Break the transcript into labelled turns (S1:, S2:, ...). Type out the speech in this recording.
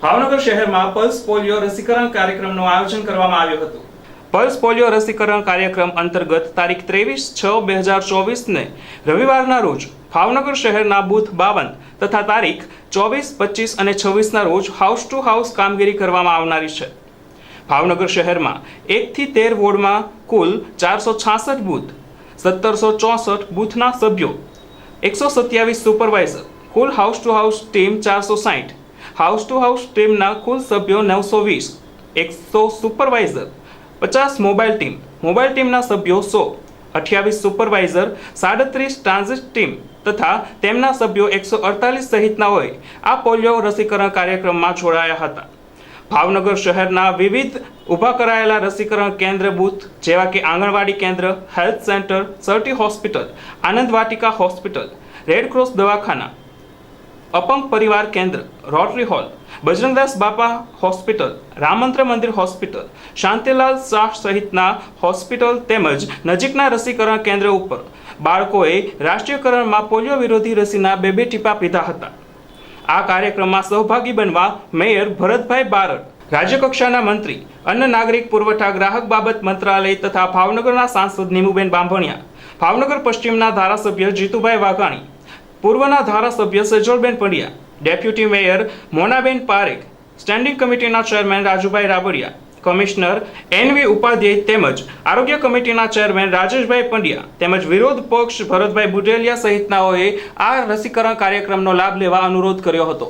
S1: ભાવનગર શહેરમાં pulse polio રસીકરણ કાર્યક્રમનું આયોજન કરવામાં આવ્યું હતું। પલ્સ પોલિયો રસીકરણ કાર્યક્રમ અંતર્ગત તારીખ 23/6/2024 રવિવારના રોજ ભાવનગર શહેરના બૂથ 52 તથા તારીખ 24, 25 અને 26ના રોજ હાઉસ ટુ હાઉસ કામગીરી કરવામાં આવનારી છે। ભાવનગર શહેરમાં 1 થી 13 વોર્ડમાં કુલ 466 બૂથ, 1764 બૂથના સભ્યો, 127 સુપરવાઇઝર, કુલ house two house team 460, house two house ટીમના કુલ સભ્યો 920, 100 સુપરવાઇઝર, 50 મોબાઈલ ટીમના સભ્યો 100, 28 સુપરવાઇઝર, 37 ટ્રાન્ઝિટ ટીમ તથા તેમના સભ્યો 148 સહિતનાઓએ આ પોલિયો રસીકરણ કાર્યક્રમમાં જોડાયા હતા। ભાવનગર શહેરના વિવિધ ઊભા કરાયેલા રસીકરણ કેન્દ્ર બૂથ જેવા કે આંગણવાડી કેન્દ્ર, હેલ્થ સેન્ટર, સર્ટી હોસ્પિટલ, આનંદ વાટિકા હોસ્પિટલ, રેડક્રોસ દવાખાના, અપંગ પરિવાર કેન્દ્ર, રોટરી હોલ, બજરંગદાસ બાપા હોસ્પિટલ, રામમંત્ર મંદિર હોસ્પિટલ, શાંતિલાલ શાહ સહિતના હોસ્પિટલ તેમજ નજીકના રસીકરણ કેન્દ્ર ઉપર બાળકોએ રાષ્ટ્રીયકરણમાં પોલિયો વિરોધી રસીના 2 ટીપા પીધા હતા। આ કાર્યક્રમમાં સહભાગી બનવા મેયર ભરતભાઈ બારડ, રાજ્યકક્ષાના મંત્રી, અન્ન નાગરિક પુરવઠા ગ્રાહક બાબત મંત્રાલય તથા ભાવનગરના સાંસદ નીમુબેન બાંભણિયા, ભાવનગર પશ્ચિમના ધારાસભ્ય જીતુભાઈ વાઘાણી, પૂર્વના ધારાસભ્ય Sejalben Pandya, deputy mayor Monaben Parekh, standing કમિટીના chairman Rajubhai Rabadiya, commissioner NV Upadhyay તેમજ આરોગ્ય કમિટીના ચેરમેન રાજેશભાઈ પંડ્યા તેમજ વિરોધ પક્ષ ભરતભાઈ બુટેલિયા સહિતનાઓએ આ રસીકરણ કાર્યક્રમનો લાભ લેવા અનુરોધ કર્યો હતો।